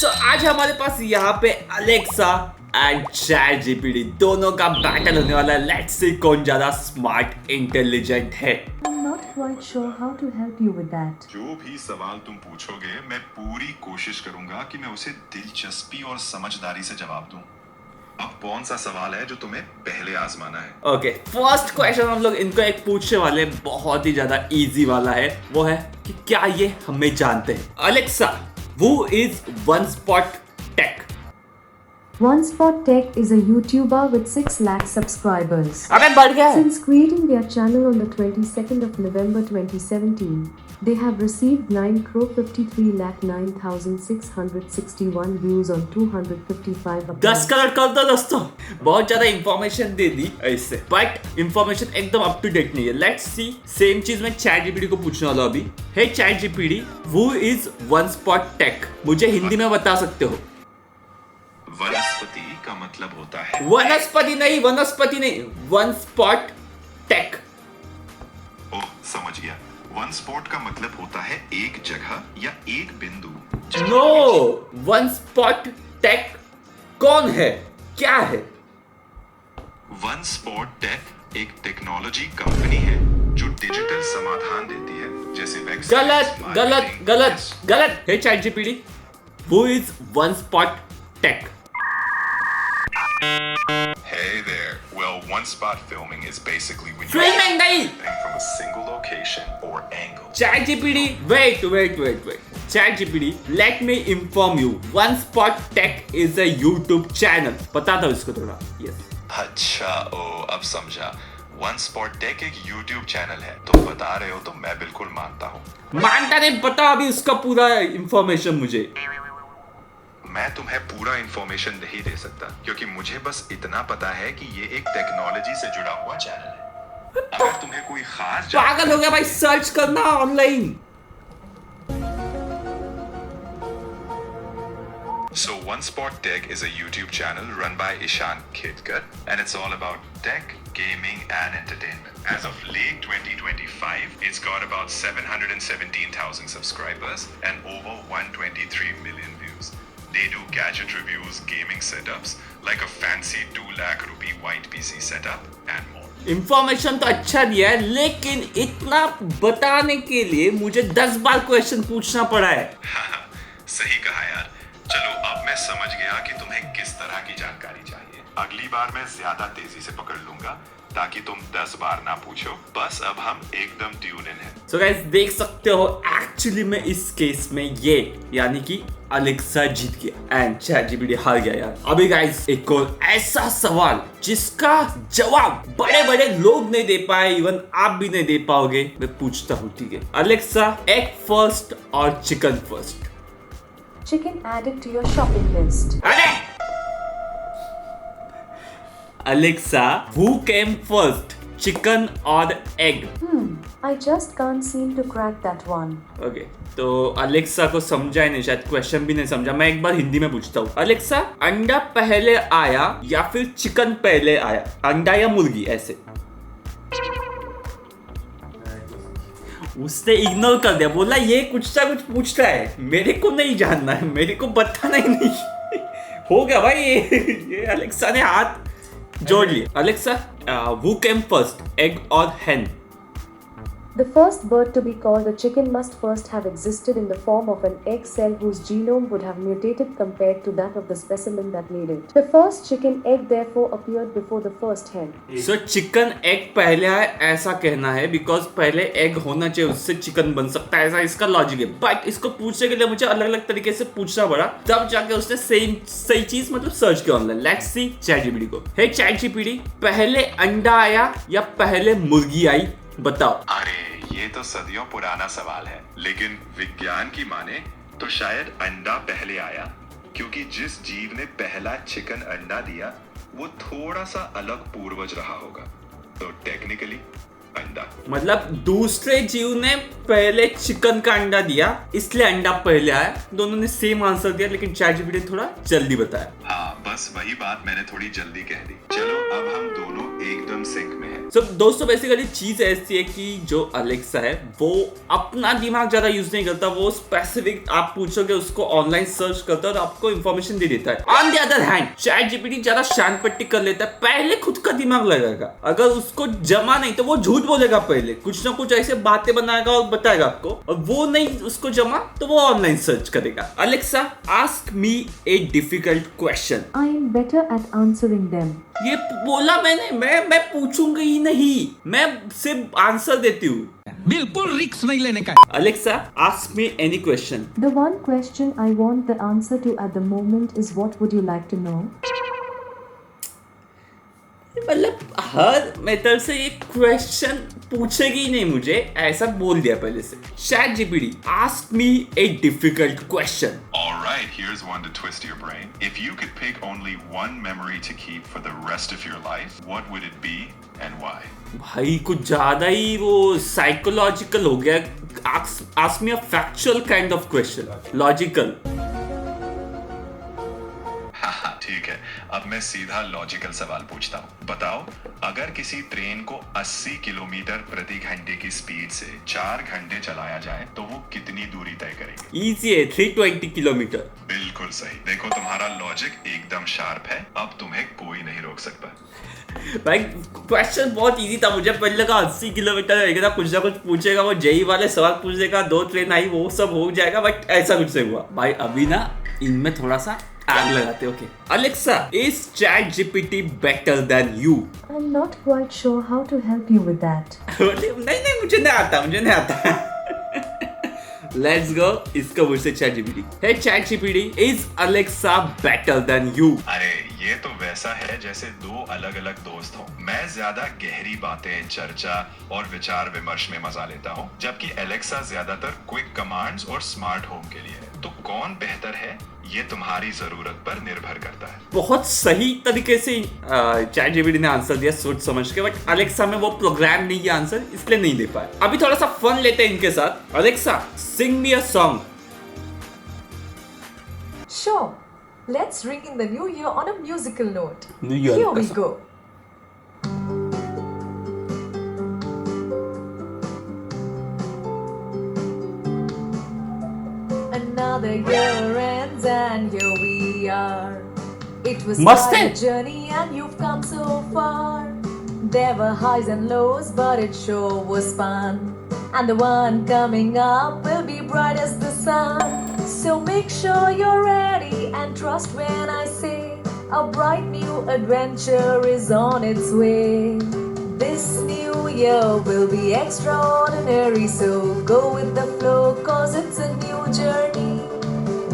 आज हमारे पास यहाँ पे अलेक्सा एंड चैट जीपीटी दोनों का बैटल होने वाला है। लेट्स सी कौन ज्यादा स्मार्ट इंटेलिजेंट है। I'm not quite sure how to help you with that. जो भी सवाल तुम पूछोगे मैं पूरी कोशिश करूंगा कि मैं उसे दिलचस्पी और समझदारी से जवाब दूं। अब कौन सा सवाल है जो तुम्हें पहले आजमाना है? ओके, फर्स्ट क्वेश्चन हम लोग इनको एक पूछने वाले, बहुत ही ज्यादा इजी वाला है। वो है कि क्या ये हमें जानते हैं? Alexa, who is One Spot Tech? One Spot Tech is a YouTuber with 6 lakh subscribers. अबे बढ़ गया है। Since creating their channel on the 22nd of November 2017, they have received 9,53,09,661 views on 255 uploads. 10 crore कर दो दोस्तों। बहुत ज्यादा इंफॉर्मेशन दे दी इससे, बट इंफॉर्मेशन एकदम अप टू डेट नहीं है। लेट्स सी, सेम चीज मैं चैट जीपीटी को पूछने वाला हूं अभी। Hey chat GPT, who is one spot tech? मुझे हिंदी में बता सकते हो? वनस्पति का मतलब होता है वनस्पति नहीं, वन स्पॉट टेक। ओह, समझ गया। वन स्पॉट का मतलब होता है एक जगह या एक बिंदु। नो, वन स्पॉट टेक कौन है, क्या है? वन स्पॉट टेक एक टेक्नोलॉजी कंपनी है जो डिजिटल समाधान देती है, जैसे वेबसाइट। गलत गलत गलत गलत। Hey chat GPT, who is one spot tech? Hey there. Well, one spot filming is basically when you Filming नहीं। anything from a single location or angle. Chat GPT, wait. Chat GPT, let me inform you. One Spot Tech is a YouTube channel. बताता हूँ इसको थोड़ा। Yes. अच्छा, ओ अब समझा। One spot take एक YouTube channel है। तुम बता रहे हो तो मैं बिल्कुल मानता हूँ। मानता नहीं, बता अभी उसका पूरा इंफॉर्मेशन मुझे। मैं तुम्हें पूरा इंफॉर्मेशन नहीं दे सकता क्योंकि मुझे बस इतना पता है कि ये एक टेक्नोलॉजी से जुड़ा हुआ चैनल है। अगर तुम्हें कोई खास पागल हो गया भाई, सर्च करना online. So One Spot Tech is a YouTube channel run by Ishan Khedkar and it's all about tech, gaming and entertainment. As of late 2025, it's got about 717,000 subscribers and over 123 million views. They do gadget reviews, gaming setups like a fancy 2 lakh rupee white PC setup and more. Information तो अच्छा दिया है, लेकिन इतना बताने के लिए मुझे 10 बार क्वेश्चन पूछना पड़ा है। सही कहा यार। चलो अब मैं समझ गया कि तुम्हें किस तरह की जानकारी चाहिए। अगली बार मैं ज्यादा तेजी से पकड़ लूंगा ताकि तुम 10 बार ना पूछो। बस अब हम एकदम ट्यून इन है। So guys, देख सकते हो एक्चुअली में इस केस में ये यानी कि अलेक्सा जीत गया एंड चैट जीपीटी हार गया यार। अभी गाइस एक और ऐसा सवाल जिसका जवाब बड़े बड़े लोग नहीं दे पाए, इवन आप भी नहीं दे पाओगे, मैं पूछता हूँ, ठीक है? अलेक्सा, एग फर्स्ट और chicken first? Chicken added to your shopping list. अरे Alexa, who came first, chicken or egg? I just can't seem to crack that one. Okay, तो अलेक्सा को समझा ही नहीं, शायद क्वेश्चन भी नहीं समझा। मैं एक बार हिंदी में पूछता हूँ। अलेक्सा, अंडा पहले आया या फिर चिकन पहले आया? अंडा या मुर्गी, ऐसे। उसने इग्नोर कर दिया, बोला ये कुछ ना कुछ पूछता है, मेरे को नहीं जानना है, मेरे को बताना ही नहीं। हो गया भाई, ये अलेक्सा ने हाथ जोड़ लिया। Alexa, who came first, egg or hen? The first bird to be called a chicken must first have existed in the form of an egg cell whose genome would have mutated compared to that of the specimen that made it. The first chicken egg therefore appeared before the first hen. So chicken egg पहले आया ऐसा कहना है, because पहले egg होना चाहिए, उससे chicken बन सकता है, ऐसा इसका लॉजिक है। बट इसको पूछने के लिए मुझे अलग अलग तरीके से पूछना पड़ा, तब जाके उसने सही चीज मतलब सर्च किया online. Let's see chat GPT को। हे चैट जीपीटी, पहले अंडा आया या पहले मुर्गी आई, बताओ। अरे ये तो सदियों पुराना सवाल है, लेकिन विज्ञान की माने तो शायद अंडा पहले आया क्योंकि जिस जीव ने पहला चिकन अंडा दिया वो थोड़ा सा अलग पूर्वज रहा होगा, तो टेक्निकली अंडा। मतलब दूसरे जीव ने पहले चिकन का अंडा दिया इसलिए अंडा पहले आया। दोनों ने सेम आंसर दिया, लेकिन चैट जीपीटी ने थोड़ा जल्दी बताया। हाँ, बस वही बात मैंने थोड़ी जल्दी कह दी। चलो अब हम दोनों एकदम सिंक में है। So, दोस्तों बेसिकली चीज ऐसी है कि जो अलेक्सा है वो अपना दिमाग ज्यादा यूज नहीं करता, वो स्पेसिफिक आप पूछोगे उसको ऑनलाइन सर्च करता है और आपको इंफॉर्मेशन दे देता है। On the other hand chat GPT ज्यादा शांत पट्टी कर लेता है, पहले खुद का दिमाग लगाएगा, अगर उसको जमा नहीं तो वो झूठ बोलेगा, पहले कुछ ना कुछ ऐसे बातें बनाएगा और बताएगा आपको, और वो नहीं उसको जमा तो वो ऑनलाइन सर्च करेगा। Alexa ask me a difficult question. I am better at answering them. ये बोला मैंने, मैं पूछूंगी ही नहीं, मैं सिर्फ आंसर देती हूँ, बिल्कुल रिक्स नहीं लेने का। Alexa ask me any question. The one question I want the answer to at the moment is what would you like to know? मतलब हर मेथड से ये क्वेश्चन पूछेगी ही नहीं मुझे, ऐसा बोल दिया पहले से। Chat GPT ask me a difficult question. Alright, here's one to twist your brain. If you could pick only one memory to keep for the rest of your life, what would it be and why? भाई कुछ ज्यादा ही वो psychological हो गया। Ask me a factual kind of question, logical. ठीक है, अब मैं सीधा लॉजिकल सवाल पूछता हूँ। बताओ, अगर किसी ट्रेन को 80 किलोमीटर प्रति घंटे की स्पीड से 4 घंटे चलाया जाए तो वो कितनी दूरी तय करेगी? इजी है, 320 किलोमीटर। बिल्कुल सही। देखो तुम्हारा लॉजिक एकदम शार्प है, अब तुम्हें कोई नहीं रोक सकता। भाई क्वेश्चन बहुत इजी था, मुझे पहले लगा 80 किलोमीटर रहेगा, कुछ ना कुछ पूछेगा, वो जेई वाले सवाल पूछ देगा, 2 ट्रेन आई वो सब हो जाएगा, बट ऐसा कुछ नहीं हुआ। भाई अभी ना इनमें थोड़ा सा आग लगाते। Okay Alexa, is chat GPT better than you? I'm not quite sure how to help you with that. नहीं मुझे नहीं आता। लेट्स गो, इसका मुझसे chat GPT. Hey chat GPT, is Alexa better than you? अरे ये तो वैसा है जैसे 2 अलग अलग दोस्त हों। मैं ज्यादा गहरी बातें, चर्चा और विचार विमर्श में मजा लेता हूँ, जबकि एलेक्सा ज्यादातर क्विक कमांड्स और स्मार्ट होम के लिए है। तो कौन बेहतर है ये तुम्हारी जरूरत पर निर्भर करता है। बहुत सही तरीके से चैट जीपीटी ने आंसर दिया सोच समझ के, बट अलेक्सा में वो प्रोग्राम नहीं है आंसर, इसलिए नहीं दे पाया। अभी थोड़ा सा फन लेते हैं इनके साथ। Alexa sing me a song. Sure. Let's ring in the new year on a musical note. New Year Here we का go. Another year ends and here we are. It was मस्त quite है। a journey and you've come so far. There were highs and lows, but it sure was fun. And the one coming up will be bright as the sun. So make sure you're ready and trust when I say a bright new adventure is on its way. This new year will be extraordinary, so go with the flow, cause it's a new journey.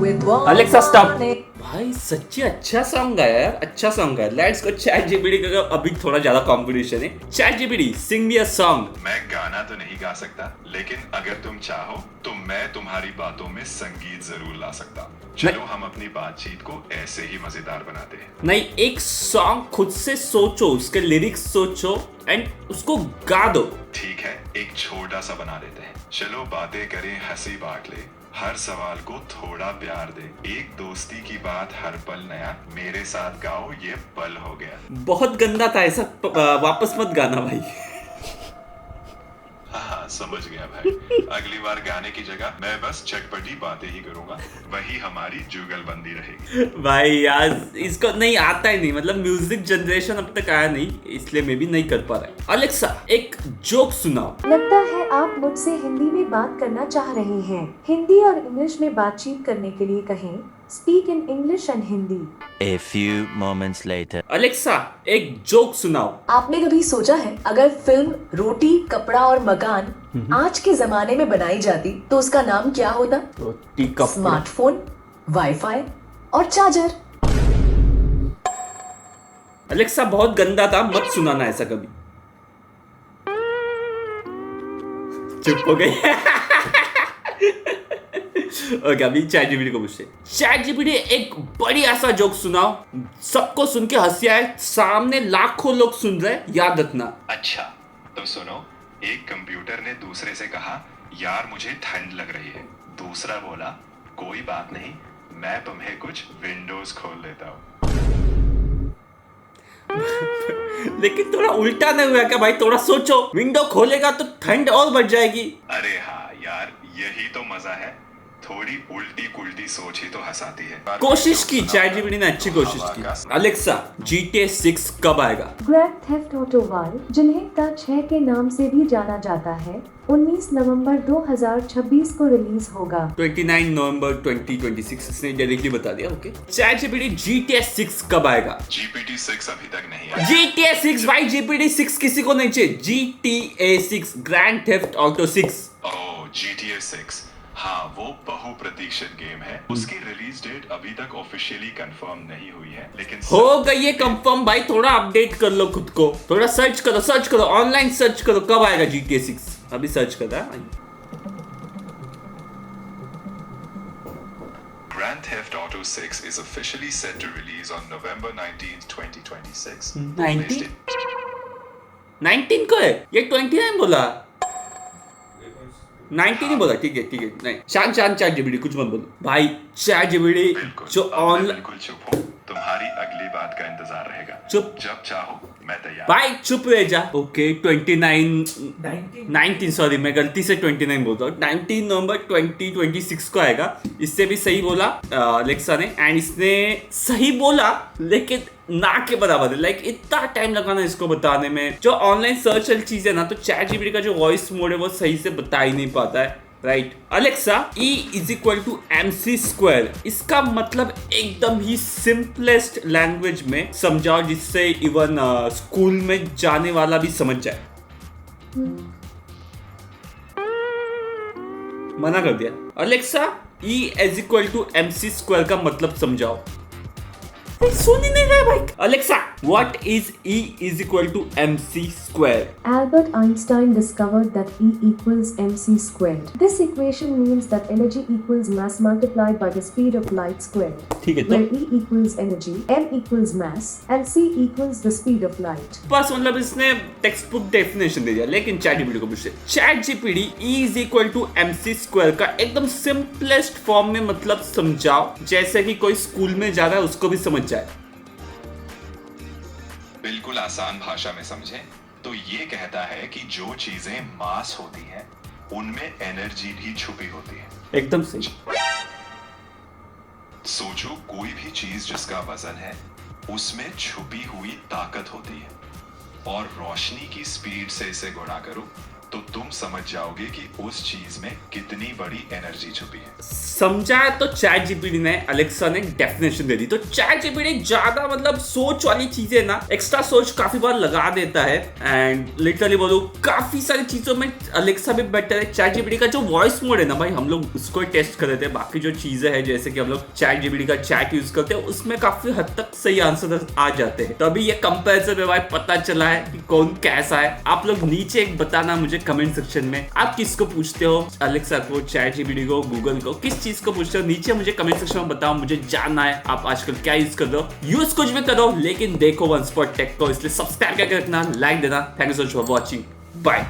With one Alexa, stop. morning- भाई सच्ची अच्छा song है यार, अच्छा song है। Let's go chat GPT का अभी थोड़ा ज्यादा कंपटीशन है। Chat GPT sing me a song. मैं गाना तो नहीं गा सकता, लेकिन अगर तुम चाहो तो मैं तुम्हारी बातों में संगीत जरूर ला सकता हूँ। चलो हम अपनी बातचीत को ऐसे ही मजेदार बनाते हैं। नहीं, एक सॉन्ग खुद से सोचो, उसके लिरिक्स सोचो एंड उसको गा दो। ठीक है, एक छोटा सा बना लेते हैं। चलो बातें करें, हंसी बांट ले, हर सवाल को थोड़ा प्यार दे, एक दोस्ती की बात हर पल नया, मेरे साथ गाओ ये पल हो गया। बहुत गंदा था ऐसा, वापस मत गाना भाई। हाँ समझ गया भाई। अगली बार गाने की जगह मैं बस चटपटी बातें ही करूंगा, वही हमारी जुगलबंदी रहेगी। भाई यार इसको नहीं आता ही नहीं, मतलब म्यूजिक जनरेशन अब तक आया नहीं, इसलिए मैं भी नहीं कर पा रहा। अलेक्सा एक जोक सुनाओ। लगता है आप मुझसे हिंदी में बात करना चाह रहे हैं। हिंदी और इंग्लिश में बातचीत करने के लिए कहें speak in English and Hindi. A few moments later. Alexa एक जोक सुनाओ। आपने कभी सोचा है अगर फिल्म रोटी, कपड़ा और मकान आज के जमाने में बनाई जाती तो उसका नाम क्या होता? रोटी कपड़ा। स्मार्टफोन, वाईफाई और चार्जर। अलेक्सा बहुत गंदा था, मत सुनाना ऐसा कभी। चुप हो गई। ओके अभी चैट जीपीटी को पूछते। चैट जीपीटी एक बढ़िया सा जोक सुनाओ, सबको सुन के हंसी आए, सामने लाखों लोग सुन रहे, याद रखना। अच्छा तो सुनो, एक कंप्यूटर ने दूसरे से कहा यार मुझे ठंड लग रही है। दूसरा बोला कोई बात नहीं, मैं तुम्हें कुछ विंडोज खोल देता हूँ। लेकिन थोड़ा उल्टा नहीं हुआ क्या भाई? थोड़ा सोचो, विंडो खोलेगा तो ठंड और बढ़ जाएगी। अरे हाँ यार, यही तो मजा है, थोड़ी उल्टी कुल्टी सोच ही तो हंसाती है। कोशिश की, ChatGPT ने अच्छी कोशिश की। अलेक्सा, GTA 6 कब आएगा? ग्रैंड थेफ्ट ऑटो वाल, जिन्हें द 6 के नाम से भी जाना जाता है, 19 नवंबर 2026 को रिलीज होगा। 29 नवंबर 2026, इसने डायरेक्टली बता दिया। ओके, ChatGPT GTA 6 कब आएगा? GPT 6 अभी तक नहीं आया। GTA 6 भाई, GPT 6 किसी को नहीं चाहिए। GTA 6, grand theft auto 6। ओह, GTA 6, हाँ वो बहुप्रतीक्षित गेम है। उसकी रिलीज डेट अभी तक ऑफिशियली कंफर्म नहीं हुई है, लेकिन हो गई है कंफर्म भाई। थोड़ा अपडेट कर लो खुद को, थोड़ा सर्च करो, ऑनलाइन सर्च करो कब आएगा GTA 6। अभी सर्च कर रहा है। Grand Theft Auto 6 is officially set to release on November 19th, 2026. 19 को है ये, 29 बोला। 19 ही बोला। ठीक है नहीं, शान ChatGPT कुछ मत बोलो भाई। ChatGPT जो ऑनलाइन, बिल्कुल चुप हो, तुम्हारी अगली बात का इंतजार रहेगा। चुप, जब चाहो मैं तैयार। भाई चुप रह जा। ओके 19 सॉरी, मैं गलती से 29 बोलता हूँ। 19 नवंबर 2026 को आएगा। इससे भी सही बोला अलेक्सा ने, एंड इसने सही बोला लेकिन ना के बराबर है। लाइक इतना टाइम लगाना इसको बताने में। जो ऑनलाइन सर्च वाली चीज है ना, तो ChatGPT का जो वॉइस मोड है वो सही से बता ही नहीं पाता है। राइट अलेक्सा, E = MC², इसका मतलब एकदम ही सिंपलेस्ट लैंग्वेज में समझाओ, जिससे इवन स्कूल में जाने वाला भी समझ जाए। मना कर दिया। अलेक्सा, E = MC² का मतलब समझाओ। सुन ही नहीं रहा भाई। Alexa, what is E = MC²? Albert Einstein discovered that E equals mc². This equation means that energy equals mass multiplied by the speed of light squared. ठीक है, Where तो E equals energy, M equals mass, and C equals the speed of light. बस मतलब इसने text book definition दे दिया। लेकिन ChatGPT को पूछते, ChatGPT E = MC² का एकदम सिंपलेस्ट फॉर्म में मतलब समझाओ, जैसे कि कोई स्कूल में जा रहा है उसको भी समझ जाए। बिल्कुल आसान भाषा में समझें तो ये कहता है कि जो चीजें मास होती हैं उनमें एनर्जी भी छुपी होती है। एकदम सही। सोचो, कोई भी चीज जिसका वजन है उसमें छुपी हुई ताकत होती है, और रोशनी की स्पीड से इसे गुणा करो तो तुम समझ जाओगे कि उस चीज में कितनी बड़ी एनर्जी छुपी है। समझा तो ChatGPT ने, अलेक्सा ने डेफिनेशन दे दी। तो ChatGPT ज्यादा मतलब सोच वाली चीजें ना, एक्स्ट्रा सोच काफी बार लगा देता है। एंड लिटरली बोलो, काफी सारी चीजों में अलेक्सा भी बेटर है। ChatGPT का जो वॉइस मोड है ना भाई, हम लोग उसको टेस्ट कर रहे थे। बाकी जो चीजें हैं, जैसे कि हम लोग ChatGPT का चैट यूज करते हैं, उसमें काफी हद तक सही आंसर आ जाते हैं। तो अभी ये कंपैरिजन में भाई पता चला है कि कौन कैसा है। आप लोग नीचे एक बताना मुझे कमेंट सेक्शन में, आप किसको पूछते हो? अलेक्सा को, ChatGPT को, गूगल को, किस चीज को पूछते हो? नीचे मुझे कमेंट सेक्शन में बताओ, मुझे जानना है आप आजकल क्या यूज कर रहे हो। यूज कुछ भी करो, लेकिन देखो वन स्पॉट टेक को। इसलिए सब्सक्राइब करके रखना, लाइक देना। Thank you so much for watching, bye.